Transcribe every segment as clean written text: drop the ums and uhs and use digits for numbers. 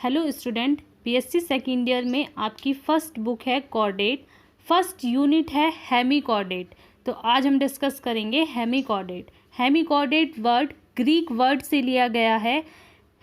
Hello student, BSc second year में आपकी first book है कॉर्डेट। फर्स्ट यूनिट है हेमिकॉर्डेट। तो आज हम डिस्कस करेंगे hemichordate. Hemichordate word Greek word से लिया गया है।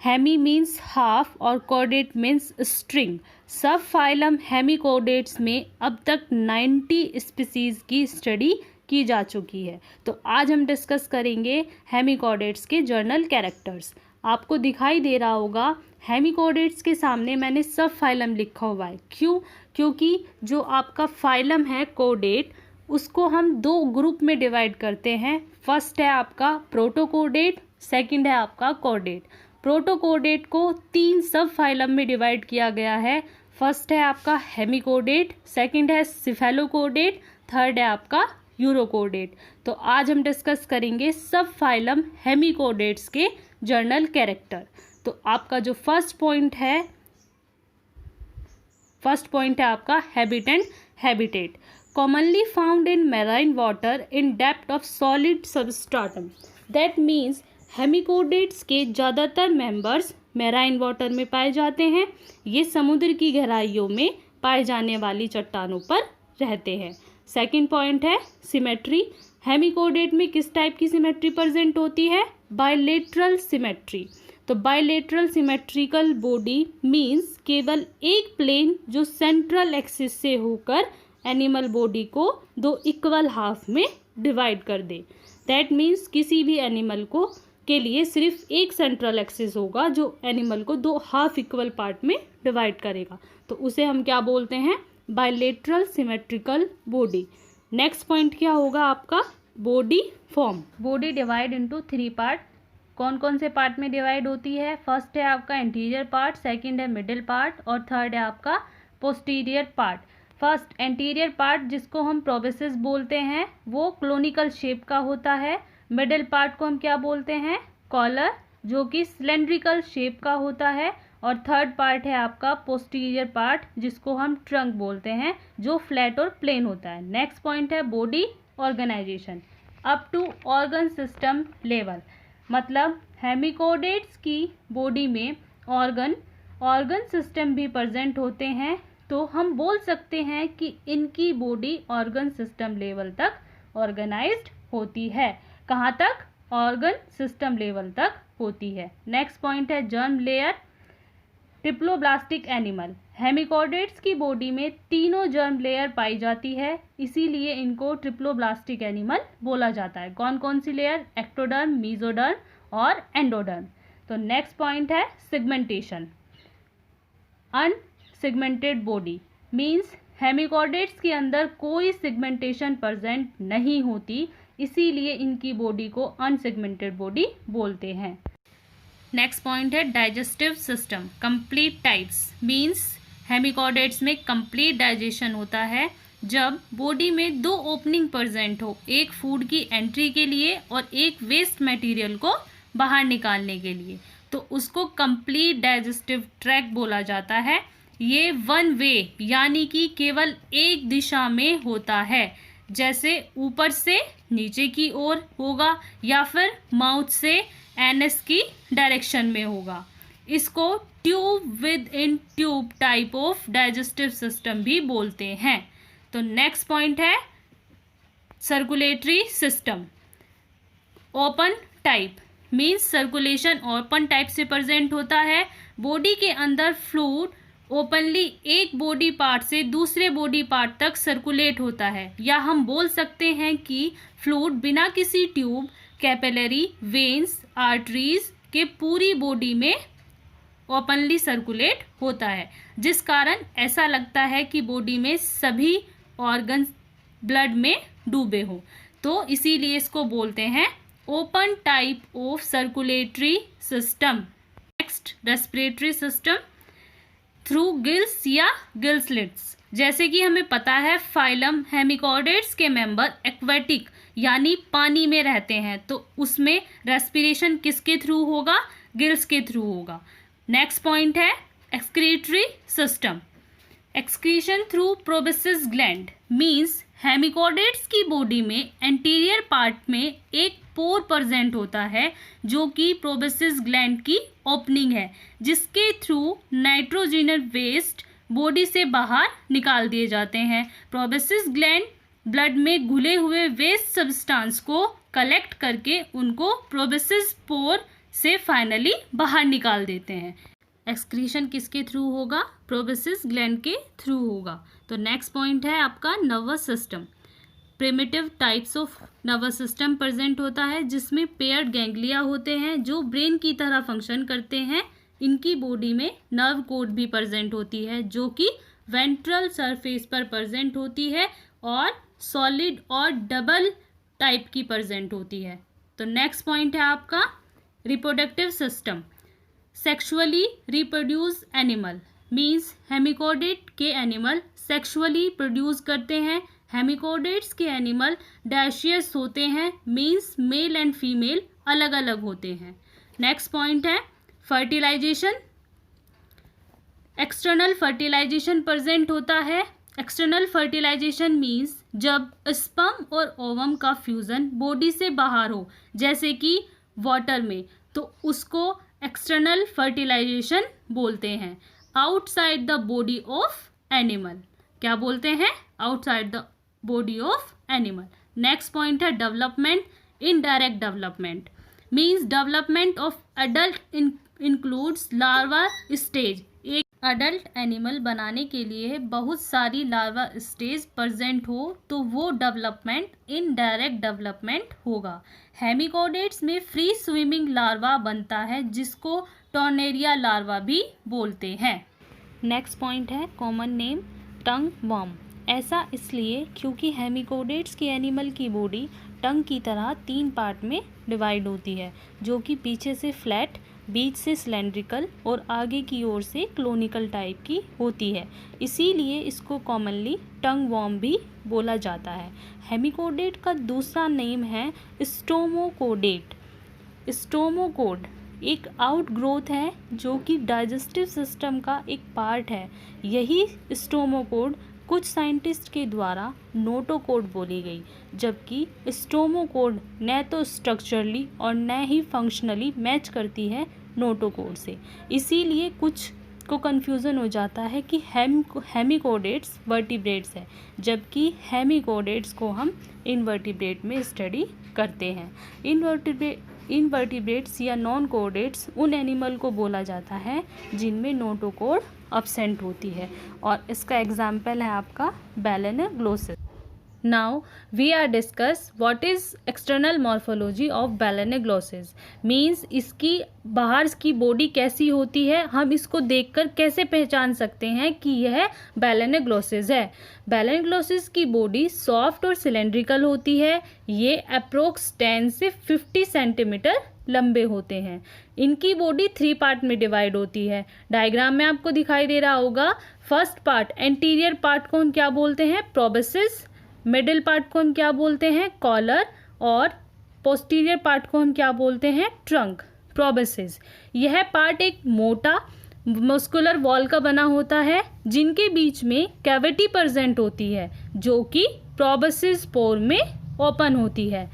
हेमी मीन्स हाफ और कॉर्डेट मीन्स स्ट्रिंग। सब फाइलम हेमिकॉर्डेट्स में अब तक 90 स्पीसीज की स्टडी की जा चुकी है। तो आज हम डिस्कस करेंगे हेमिकॉर्डेट्स के जर्नल कैरेक्टर्स। आपको दिखाई दे रहा होगा हेमिकॉर्डेट्स के सामने मैंने सब फाइलम लिखा हुआ है। क्यों? क्योंकि जो आपका फाइलम है कॉर्डेट, उसको हम दो ग्रुप में डिवाइड करते हैं। फर्स्ट है आपका प्रोटोकॉर्डेट, सेकंड है आपका कॉर्डेट। प्रोटोकॉर्डेट को 3 सब फाइलम में डिवाइड किया गया है। फर्स्ट है आपका हेमिकॉर्डेट, सेकंड है सिफेलोकॉर्डेट, थर्ड है आपका यूरोकॉर्डेट। तो आज हम डिस्कस करेंगे सब फाइलम हेमिकॉर्डेट्स के जर्नल कैरेक्टर। तो आपका जो फर्स्ट पॉइंट है आपका habitant habitat. Commonly found in marine water in depth of solid substratum. That means hemichordates के ज़्यादातर मेंबर्स मैराइन वाटर में पाए जाते हैं। ये समुद्र की गहराइयों में पाए जाने वाली चट्टानों पर रहते हैं। सेकंड पॉइंट है सिमेट्री। हेमिकॉर्डेट में किस टाइप की सिमेट्री प्रेजेंट होती है? Bilateral symmetry. तो बायलेटरल सिमेट्रिकल बॉडी मीन्स केवल एक प्लेन जो सेंट्रल एक्सिस से होकर एनिमल बॉडी को 2 इक्वल हाफ में डिवाइड कर दे। दैट मीन्स किसी भी एनिमल को के लिए सिर्फ एक सेंट्रल एक्सिस होगा जो एनिमल को 2 हाफ इक्वल पार्ट में डिवाइड करेगा। तो उसे हम क्या बोलते हैं? Bilateral symmetrical body. Next point क्या होगा आपका? Body form. Body divide into 3 part. कौन कौन से पार्ट में डिवाइड होती है? फर्स्ट है आपका एंटीरियर पार्ट, सेकंड है मिडिल पार्ट और थर्ड है आपका posterior part. First anterior part जिसको हम प्रोबेसिस बोलते हैं वो क्लोनिकल शेप का होता है। मिडिल पार्ट को हम क्या बोलते हैं? कॉलर, जो कि सिलेंड्रिकल शेप का होता है। और थर्ड पार्ट है आपका पोस्टीरियर पार्ट जिसको हम ट्रंक बोलते हैं, जो फ्लैट और प्लेन होता है। नेक्स्ट पॉइंट है body organisation up to organ system level. मतलब हेमिकॉर्डेट्स की बॉडी में ऑर्गन सिस्टम भी प्रेजेंट होते हैं। तो हम बोल सकते हैं कि इनकी बॉडी ऑर्गन सिस्टम लेवल तक ऑर्गेनाइज्ड होती है। कहाँ तक? ऑर्गन सिस्टम लेवल तक होती है। नेक्स्ट पॉइंट है germ layer. Triploblastic animal. Hemichordates की बॉडी में तीनों जर्म लेयर पाई जाती है, इसीलिए इनको ट्रिप्लोब्लास्टिक एनिमल बोला जाता है। कौन कौन सी लेयर? एक्टोडर्म, मेसोडर्म और एंडोडर्म। तो नेक्स्ट पॉइंट है segmentation. Unsegmented body means hemichordates के अंदर कोई सेगमेंटेशन प्रेजेंट नहीं होती, इसीलिए इनकी बॉडी को अनसेगमेंटेड बॉडी बोलते हैं। नेक्स्ट पॉइंट है digestive system. Complete types means hemichordates में कंप्लीट डाइजेशन होता है जब बॉडी में 2 ओपनिंग प्रेजेंट हो, एक फूड की एंट्री के लिए और एक वेस्ट मटेरियल को बाहर निकालने के लिए। तो उसको कंप्लीट डाइजेस्टिव ट्रैक्ट बोला जाता है। ये 1 वे यानी कि केवल एक दिशा में होता है, जैसे ऊपर से नीचे की ओर होगा या फिर माउथ से एनएस की डायरेक्शन में होगा। इसको tube with in tube type of digestive system भी बोलते हैं। तो नेक्स्ट पॉइंट है circulatory system. Open type means circulation open type से प्रेजेंट होता है। बॉडी के अंदर फ्लूइड ओपनली एक बॉडी पार्ट से दूसरे बॉडी पार्ट तक सर्कुलेट होता है, या हम बोल सकते हैं कि फ्लूइड बिना किसी ट्यूब, कैपिलरी, वेन्स, आर्टरीज के पूरी बॉडी में ओपनली सर्कुलेट होता है, जिस कारण ऐसा लगता है कि बॉडी में सभी ऑर्गन ब्लड में डूबे हों। तो इसीलिए इसको बोलते हैं open type of circulatory system. Next respiratory system through gills या गिल स्लिट्स। जैसे कि हमें पता है फाइलम हेमिकॉर्डेट्स के मेंबर एक्वेटिक यानी पानी में रहते हैं, तो उसमें रेस्पिरेशन किसके थ्रू होगा? गिल्स के थ्रू होगा। नेक्स्ट पॉइंट है excretory system. Excretion through proboscis gland means hemichordates की बॉडी में एंटीरियर पार्ट में एक पोर प्रेजेंट होता है, जो कि प्रोबेसिस ग्लैंड की ओपनिंग है, जिसके थ्रू नाइट्रोजनस वेस्ट बॉडी से बाहर निकाल दिए जाते हैं। प्रोबेसिस ग्लैंड ब्लड में घुले हुए वेस्ट सब्सटेंस को कलेक्ट करके उनको प्रोबेसिस पोर से फाइनली बाहर निकाल देते हैं। एक्सक्रीशन किसके थ्रू होगा? प्रोबेसिस ग्लैंड के थ्रू होगा। तो नेक्स्ट पॉइंट है आपका nervous system. Primitive types of nervous system present होता है, जिसमें पेयर्ड गैंग्लिया होते हैं जो ब्रेन की तरह फंक्शन करते हैं। इनकी बॉडी में नर्व कोड भी प्रेजेंट होती है, जो कि वेंट्रल सरफेस पर प्रेजेंट होती है और सॉलिड और डबल टाइप की प्रेजेंट होती है। तो नेक्स्ट पॉइंट है आपका reproductive system. Sexually reproduce animal means hemichordate के एनिमल सेक्सुअली प्रोड्यूस करते हैं। हेमिकोडेट्स के एनिमल डैशियस होते हैं, मीन्स मेल एंड फीमेल अलग अलग होते हैं। नेक्स्ट पॉइंट है फर्टिलाइजेशन। एक्सटर्नल फर्टिलाइजेशन प्रेजेंट होता है। एक्सटर्नल फर्टिलाइजेशन मीन्स जब स्पर्म और ओवम का फ्यूजन बॉडी से बाहर हो, जैसे कि वाटर में, तो उसको एक्सटर्नल फर्टिलाइजेशन बोलते हैं। Outside the body of animal क्या बोलते हैं? Outside the body of animal. Next point है development. Indirect development means development of adult includes larva stage. एक अडल्ट एनिमल बनाने के लिए बहुत सारी लार्वा स्टेज प्रेजेंट हो तो वो डेवलपमेंट इनडायरेक्ट डेवलपमेंट होगा। हेमिकोडेट्स में फ्री स्विमिंग लार्वा बनता है, जिसको टॉर्नेरिया लार्वा भी बोलते हैं। नेक्स्ट पॉइंट है कॉमन नेम टंग वर्म। ऐसा इसलिए क्योंकि हेमिकोडेट्स के एनिमल की बॉडी टंग की तरह 3 पार्ट में डिवाइड होती है, जो कि पीछे से फ्लैट, बीच से सिलेंड्रिकल और आगे की ओर से क्लोनिकल टाइप की होती है। इसीलिए इसको कॉमनली टंग वर्म भी बोला जाता है। हेमिकोडेट का दूसरा नेम है स्टोमोकोडेट। स्टोमोकोड एक आउटग्रोथ है जो कि डाइजेस्टिव सिस्टम का एक पार्ट है। यही स्टोमोकोड कुछ साइंटिस्ट के द्वारा नोटोकोड बोली गई, जबकि स्टोमोकोड न तो स्ट्रक्चरली और न ही फंक्शनली मैच करती है नोटोकोड से। इसीलिए कुछ को कन्फ्यूज़न हो जाता है कि हेमिकोडेट्स वर्टिब्रेट्स है, जबकि हेमिकोडेट्स को हम इनवर्टिब्रेट में स्टडी करते हैं। इनवर्टिब्रेट्स या नॉन कोडेट्स उन एनिमल को बोला जाता है जिनमें नोटोकोड अब्सेंट होती है, और इसका एग्जाम्पल है आपका Balanoglossus. Now we are discuss what is external morphology of Balanoglossus. Means इसकी बाहर की बॉडी कैसी होती है, हम इसको देखकर कैसे पहचान सकते हैं कि यह बैलेनोग्लोसिस है। बैलेनोग्लोसिस की बॉडी सॉफ्ट और सिलेंड्रिकल होती है। ये अप्रोक्स 10 से 50 सेंटीमीटर लंबे होते हैं। इनकी बॉडी 3 पार्ट में डिवाइड होती है। डायग्राम में आपको दिखाई दे रहा होगा। फर्स्ट पार्ट एंटीरियर पार्ट को हम क्या बोलते हैं? प्रोबेसिस। मिडिल पार्ट को हम क्या बोलते हैं? कॉलर। और पोस्टीरियर पार्ट को हम क्या बोलते हैं? ट्रंक। प्रोबेसिस यह पार्ट एक मोटा मस्कुलर वॉल का बना होता है, जिनके बीच में कैविटी प्रेजेंट होती है, जो कि प्रोबेसिस पोर में ओपन होती है।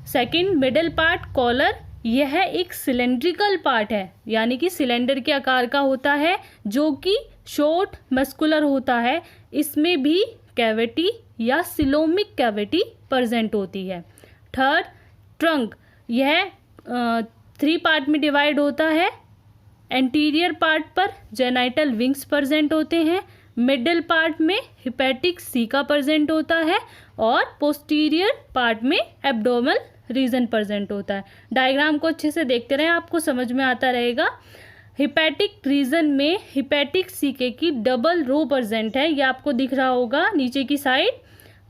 सेकंड मिडिल पार्ट कॉलर, यह एक सिलेंड्रिकल पार्ट है, यानी कि सिलेंडर के आकार का होता है, जो कि शॉर्ट मस्कुलर होता है। इसमें भी कैविटी या सिलोमिक कैविटी प्रेजेंट होती है। थर्ड ट्रंक, यह 3 पार्ट में डिवाइड होता है। एंटीरियर पार्ट पर जेनाइटल विंग्स प्रेजेंट होते हैं, मिडिल पार्ट में हिपैटिक सीका प्रेजेंट होता है, और पोस्टीरियर पार्ट में एब्डोमिनल रीजन प्रेजेंट होता है। डायग्राम को अच्छे से देखते रहें, आपको समझ में आता रहेगा। हिपैटिक रीजन में हिपैटिक सीके की डबल रो प्रेजेंट है, ये आपको दिख रहा होगा नीचे की साइड।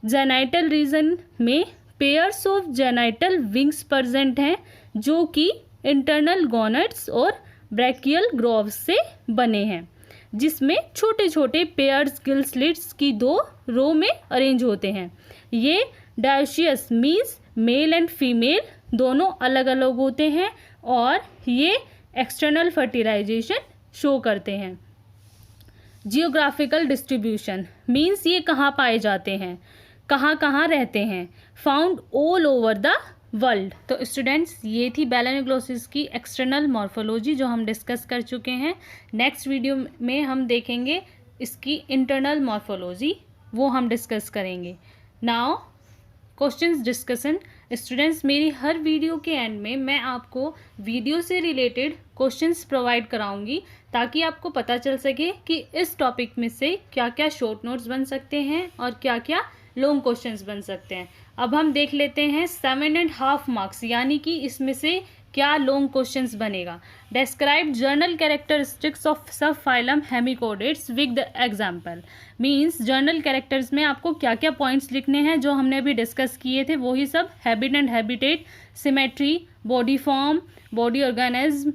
जेनाइटल रीजन में pairs of genital wings present हैं, जो कि इंटरनल गोनेड्स और ब्रैकियल ग्रोव्स से बने हैं, जिसमें छोटे छोटे पेयर्स गिल स्लिट्स की 2 रो में अरेंज होते हैं। ये dioecious means male and female दोनों अलग अलग होते हैं, और ये एक्सटर्नल फर्टिलाइजेशन शो करते हैं। जियोग्राफिकल डिस्ट्रीब्यूशन मीन्स ये कहाँ पाए जाते हैं, कहाँ कहाँ रहते हैं। Found all over the world. तो स्टूडेंट्स ये थी बेलेनोग्लोसिस की एक्सटर्नल मॉर्फोलॉजी जो हम डिस्कस कर चुके हैं। नेक्स्ट वीडियो में हम देखेंगे इसकी इंटरनल मॉर्फोलॉजी, वो हम डिस्कस करेंगे। Now questions discussion. स्टूडेंट्स मेरी हर वीडियो के एंड में मैं आपको वीडियो से रिलेटेड क्वेश्चंस प्रोवाइड कराऊंगी ताकि आपको पता चल सके कि इस टॉपिक में से क्या क्या शॉर्ट नोट्स बन सकते हैं और क्या क्या लॉन्ग क्वेश्चंस बन सकते हैं। अब हम देख लेते हैं 7.5 मार्क्स यानी कि इसमें से क्या लॉन्ग क्वेश्चंस बनेगा। Describe general characteristics of subphylum hemichordates with example. Means general characters में आपको क्या क्या पॉइंट्स लिखने हैं जो हमने अभी डिस्कस किए थे, वही सब। Habit and habitat, symmetry, body form, body organism,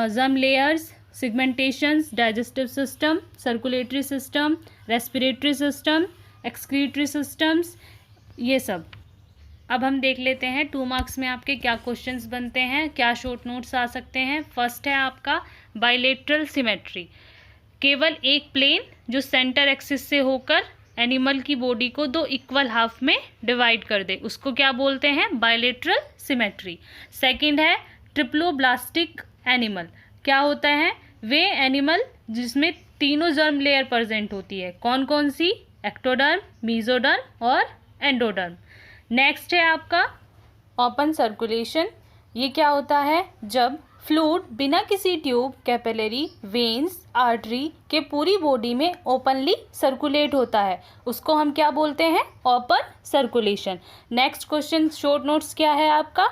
germ layers, segmentations, digestive system, circulatory system, respiratory system, excretory systems, ये सब। अब हम देख लेते हैं 2 मार्क्स में आपके क्या क्वेश्चंस बनते हैं, क्या शॉर्ट नोट्स आ सकते हैं। फर्स्ट है आपका बाइलेटरल सिमेट्री। केवल एक प्लेन जो सेंटर एक्सिस से होकर एनिमल की बॉडी को 2 इक्वल हाफ में डिवाइड कर दे, उसको क्या बोलते हैं, बाइलेटरल सिमेट्री। सेकंड है ट्रिप्लोब्लास्टिक एनिमल। क्या होता है, वे एनिमल जिसमें तीनों जर्म लेयर प्रेजेंट होती है। कौन कौन सी, एक्टोडर्म, मेसोडर्म और एंडोडर्म। नेक्स्ट है आपका ओपन सर्कुलेशन। ये क्या होता है, जब फ्लूइड बिना किसी ट्यूब, कैपिलरी, वेन्स, आर्टरी के पूरी बॉडी में ओपनली सर्कुलेट होता है, उसको हम क्या बोलते हैं, open circulation. Next question short notes क्या है आपका,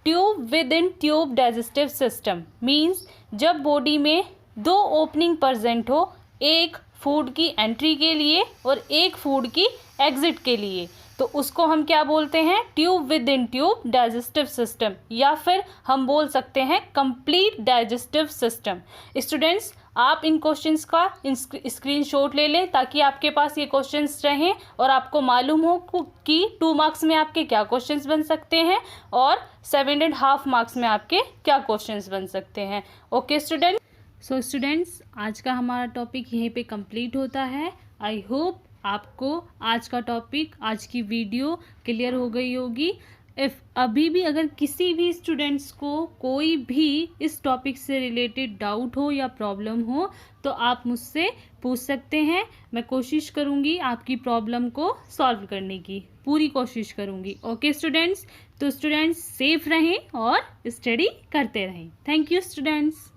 tube with in tube digestive system. Means जब बॉडी में 2 ओपनिंग प्रेजेंट हो, एक फूड की एंट्री के लिए और एक फूड की एग्जिट के लिए, तो उसको हम क्या बोलते हैं, tube with in tube digestive system, या फिर हम बोल सकते हैं कंप्लीट डाइजेस्टिव सिस्टम। स्टूडेंट्स आप इन क्वेश्चंस का स्क्रीनशॉट ले लें ताकि आपके पास ये क्वेश्चंस रहें और आपको मालूम हो कि 2 मार्क्स में आपके क्या क्वेश्चंस बन सकते हैं और 7.5 मार्क्स में आपके क्या क्वेश्चंस बन सकते हैं। Okay student. सो स्टूडेंट्स आज का हमारा टॉपिक यहीं पे कंप्लीट होता है। आई होप आपको आज का टॉपिक, आज की वीडियो क्लियर हो गई होगी। इफ़ अभी भी अगर किसी भी स्टूडेंट्स को कोई भी इस टॉपिक से रिलेटेड डाउट हो या प्रॉब्लम हो तो आप मुझसे पूछ सकते हैं। मैं कोशिश करूँगी आपकी प्रॉब्लम को सॉल्व करने की, पूरी कोशिश करूँगी। ओके स्टूडेंट्स, तो स्टूडेंट्स सेफ रहें और स्टडी करते रहें। Thank you students.